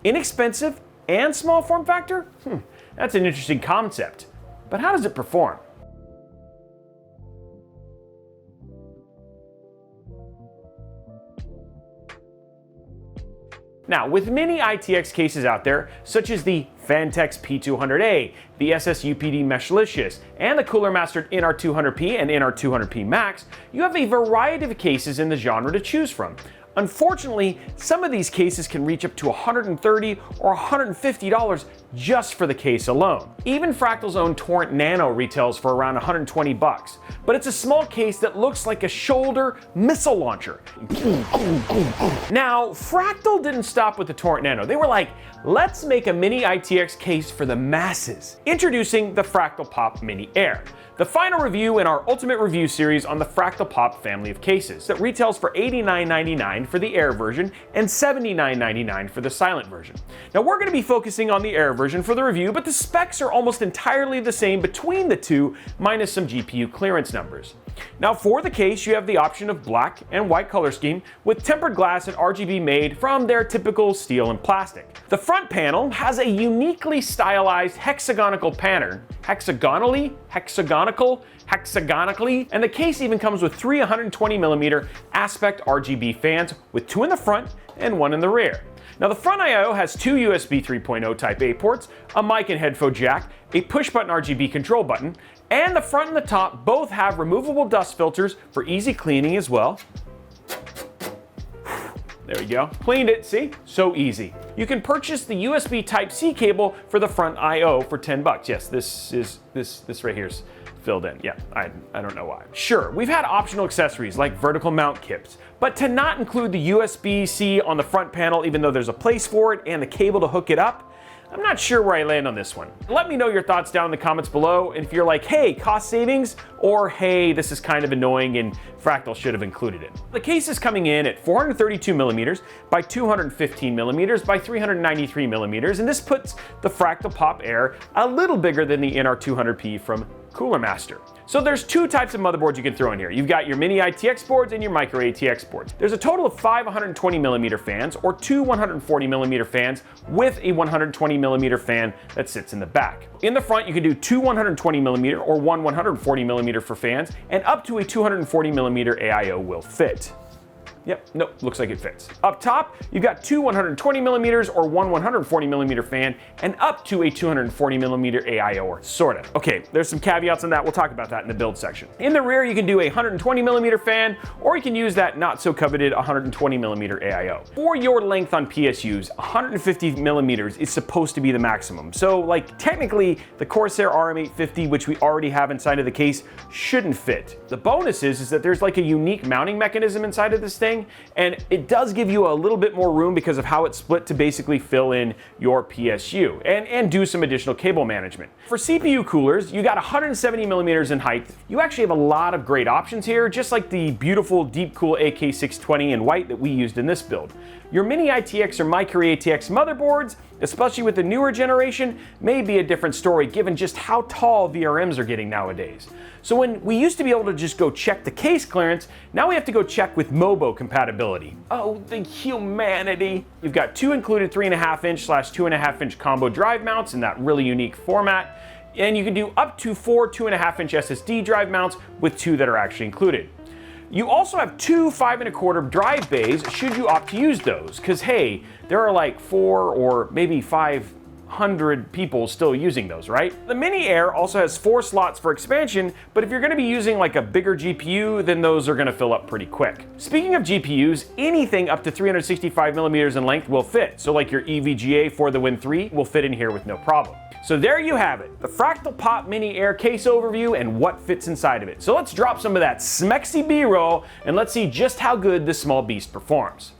Inexpensive and small form factor? That's an interesting concept. But how does it perform? Now, with many ITX cases out there, such as the Phanteks P200A, the SSUPD Meshlicious, and the Cooler Mastered NR200P and NR200P Max, you have a variety of cases in the genre to choose from. Unfortunately, some of these cases can reach up to $130 or $150 just for the case alone. Even Fractal's own Torrent Nano retails for around 120 bucks, but it's a small case that looks like a shoulder missile launcher. Now, Fractal didn't stop with the Torrent Nano. They were like, let's make a mini ITX case for the masses. Introducing the Fractal Pop Mini Air, the final review in our ultimate review series on the Fractal Pop family of cases that retails for $89.99 for the Air version and $79.99 for the silent version. Now, we're going to be focusing on the Air version for the review, but the specs are almost entirely the same between the two, minus some GPU clearance numbers. Now, for the case, you have the option of black and white color scheme with tempered glass and RGB made from their typical steel and plastic. The front panel has a uniquely stylized hexagonal pattern, hexagonally, and the case even comes with three 120mm aspect RGB fans with two in the front and one in the rear. Now, the front I/O has two USB 3.0 Type A ports, a mic and headphone jack, a push-button RGB control button, and the front and the top both have removable dust filters for easy cleaning as well. There we go. Cleaned it, see? So easy. You can purchase the USB Type-C cable for the front I/O for 10 bucks. Yes, this right here's filled in. Yeah, I don't know why. Sure, we've had optional accessories like vertical mount kits, but to not include the USB-C on the front panel, even though there's a place for it and the cable to hook it up, I'm not sure where I land on this one. Let me know your thoughts down in the comments below, and if you're like, hey, cost savings, or hey, this is kind of annoying and Fractal should have included it. The case is coming in at 432mm by 215mm by 393mm, and this puts the Fractal Pop Air a little bigger than the NR200P from Cooler Master. So there's two types of motherboards you can throw in here. You've got your mini ITX boards and your micro ATX boards. There's a total of 5 120mm fans or two 140mm fans with a 120mm fan that sits in the back. In the front, you can do two 120mm or one 140mm for fans, and up to a 240mm AIO will fit. Yep, nope, looks like it fits. Up top, you've got two 120mm or one 140mm fan, and up to a 240mm AIO, or sorta. Okay, there's some caveats on that. We'll talk about that in the build section. In the rear, you can do a 120mm fan, or you can use that not so coveted 120mm AIO. For your length on PSUs, 150mm is supposed to be the maximum. So, like, technically, the Corsair RM850, which we already have inside of the case, shouldn't fit. The bonus is that there's like a unique mounting mechanism inside of this thing, and it does give you a little bit more room because of how it's split to basically fill in your PSU and do some additional cable management. For CPU coolers, you got 170mm in height. You actually have a lot of great options here, just like the beautiful Deepcool AK620 in white that we used in this build. Your mini ITX or micro ATX motherboards, especially with the newer generation, may be a different story given just how tall VRMs are getting nowadays. So when we used to be able to just go check the case clearance, now we have to go check with MOBO compatibility. Oh, the humanity. You've got two included 3.5-inch / 2.5-inch combo drive mounts in that really unique format, and you can do up to 4 2.5-inch SSD drive mounts with two that are actually included. You also have two 5.25 drive bays should you opt to use those, because hey, there are like 4 or maybe 500 people still using those, right? The Mini Air also has 4 slots for expansion, but if you're going to be using like a bigger GPU, then those are going to fill up pretty quick. Speaking of GPUs, anything up to 365mm in length will fit, so like your EVGA for the Win 3 will fit in here with no problem. So there you have it, the Fractal Pop Mini Air case overview and what fits inside of it. So let's drop some of that smexy B-roll and let's see just how good this small beast performs.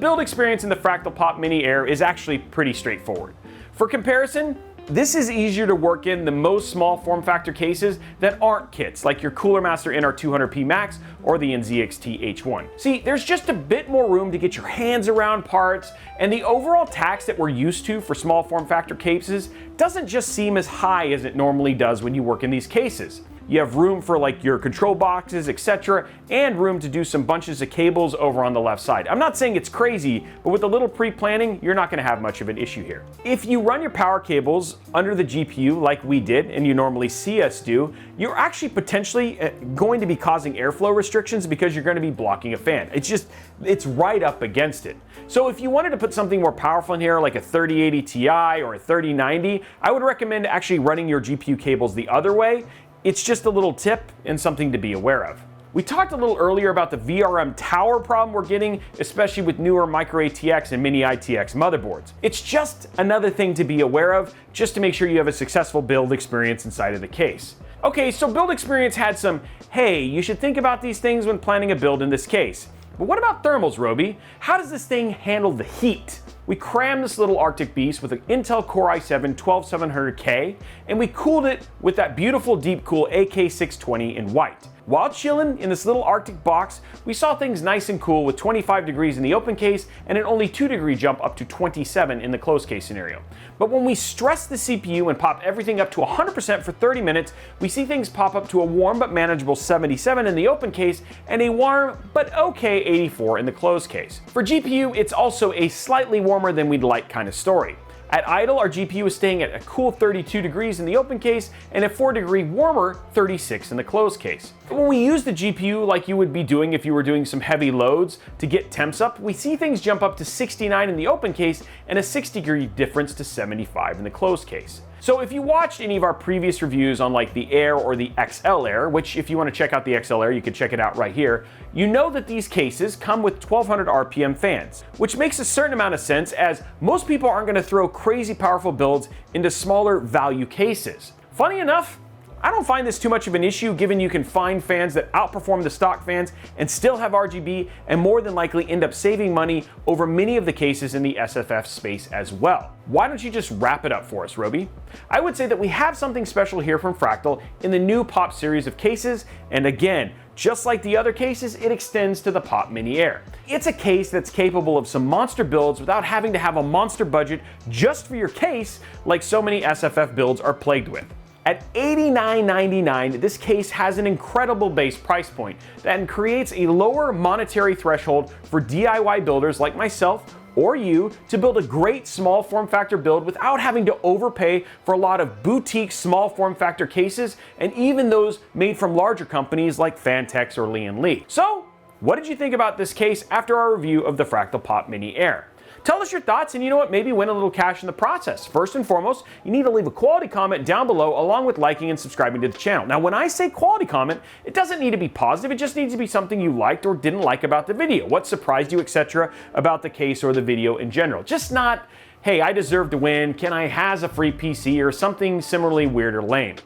build experience in the Fractal Pop Mini Air is actually pretty straightforward. For comparison, this is easier to work in than most small form factor cases that aren't kits, like your Cooler Master NR200P Max or the NZXT H1. See, there's just a bit more room to get your hands around parts, and the overall tax that we're used to for small form factor cases doesn't just seem as high as it normally does when you work in these cases. You have room for like your control boxes, etc., and room to do some bunches of cables over on the left side. I'm not saying it's crazy, but with a little pre-planning, you're not going to have much of an issue here. If you run your power cables under the GPU like we did, and you normally see us do, you're actually potentially going to be causing airflow restrictions because you're going to be blocking a fan. It's right up against it. So if you wanted to put something more powerful in here, like a 3080 Ti or a 3090, I would recommend actually running your GPU cables the other way. It's just a little tip and something to be aware of. We talked a little earlier about the VRM tower problem we're getting, especially with newer Micro ATX and Mini ITX motherboards. It's just another thing to be aware of, just to make sure you have a successful build experience inside of the case. Okay, so build experience had some, hey, you should think about these things when planning a build in this case. But what about thermals, Robey? How does this thing handle the heat? We crammed this little Arctic beast with an Intel Core i7-12700K, and we cooled it with that beautiful deep cool AK620 in white. While chilling in this little Arctic box, we saw things nice and cool with 25 degrees in the open case and an only 2-degree jump up to 27 in the closed case scenario. But when we stress the CPU and pop everything up to 100% for 30 minutes, we see things pop up to a warm but manageable 77 in the open case and a warm but okay 84 in the closed case. For GPU, it's also a slightly warmer than we'd like kind of story. At idle, our GPU is staying at a cool 32 degrees in the open case and a 4-degree warmer 36 in the closed case. When we use the GPU like you would be doing if you were doing some heavy loads to get temps up, we see things jump up to 69 in the open case and a 6-degree difference to 75 in the closed case. So if you watched any of our previous reviews on like the Air or the XL Air, which if you want to check out the XL Air, you can check it out right here, you know that these cases come with 1200 RPM fans, which makes a certain amount of sense as most people aren't going to throw crazy powerful builds into smaller value cases. Funny enough, I don't find this too much of an issue given you can find fans that outperform the stock fans and still have RGB and more than likely end up saving money over many of the cases in the SFF space as well. Why don't you just wrap it up for us, Robey? I would say that we have something special here from Fractal in the new Pop series of cases, and again, just like the other cases, it extends to the Pop Mini Air. It's a case that's capable of some monster builds without having to have a monster budget just for your case like so many SFF builds are plagued with. At $89.99, this case has an incredible base price point that creates a lower monetary threshold for DIY builders like myself or you to build a great small form factor build without having to overpay for a lot of boutique small form factor cases and even those made from larger companies like Fantex or Lee & So, what did you think about this case after our review of the Fractal Pop Mini Air? Tell us your thoughts and you know what, maybe win a little cash in the process. First and foremost, you need to leave a quality comment down below along with liking and subscribing to the channel. Now when I say quality comment, it doesn't need to be positive, it just needs to be something you liked or didn't like about the video, what surprised you, etc. about the case or the video in general. Just not, hey, I deserve to win, can I has a free PC or something similarly weird or lame.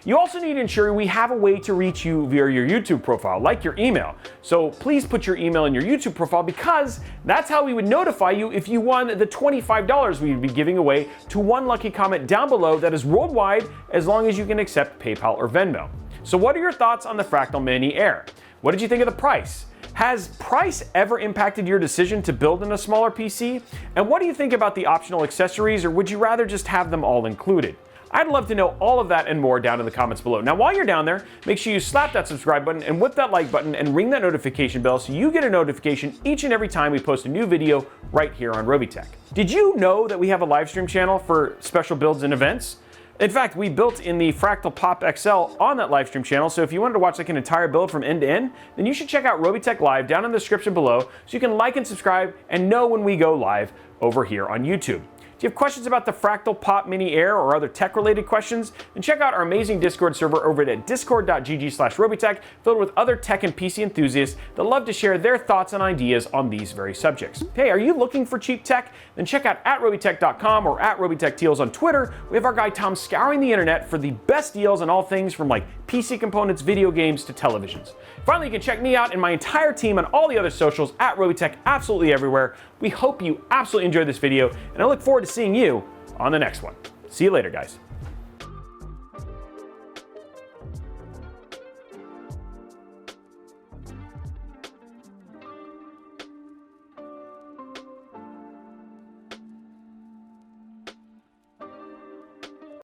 You also need to ensure we have a way to reach you via your YouTube profile, like your email. So please put your email in your YouTube profile because that's how we would notify you if you won the $25 we'd be giving away to one lucky comment down below that is worldwide as long as you can accept PayPal or Venmo. So what are your thoughts on the Fractal Mini Air? What did you think of the price? Has price ever impacted your decision to build in a smaller PC? And what do you think about the optional accessories, or would you rather just have them all included? I'd love to know all of that and more down in the comments below. Now, while you're down there, make sure you slap that subscribe button and whip that like button and ring that notification bell so you get a notification each and every time we post a new video right here on Robeytech. Did you know that we have a live stream channel for special builds and events? In fact, we built in the Fractal Pop XL on that live stream channel, so if you wanted to watch like an entire build from end to end, then you should check out Robeytech Live down in the description below so you can like and subscribe and know when we go live over here on YouTube. Do you have questions about the Fractal Pop Mini Air or other tech-related questions? Then check out our amazing Discord server over at discord.gg/Robeytech, filled with other tech and PC enthusiasts that love to share their thoughts and ideas on these very subjects. Hey, are you looking for cheap tech? Then check out @Robeytech.com or @RobeytechTeals on Twitter. We have our guy Tom scouring the internet for the best deals on all things from like PC components, video games to televisions. Finally, you can check me out and my entire team on all the other socials at Robeytech, absolutely everywhere. We hope you absolutely enjoyed this video, and I look forward to seeing you on the next one. See you later, guys.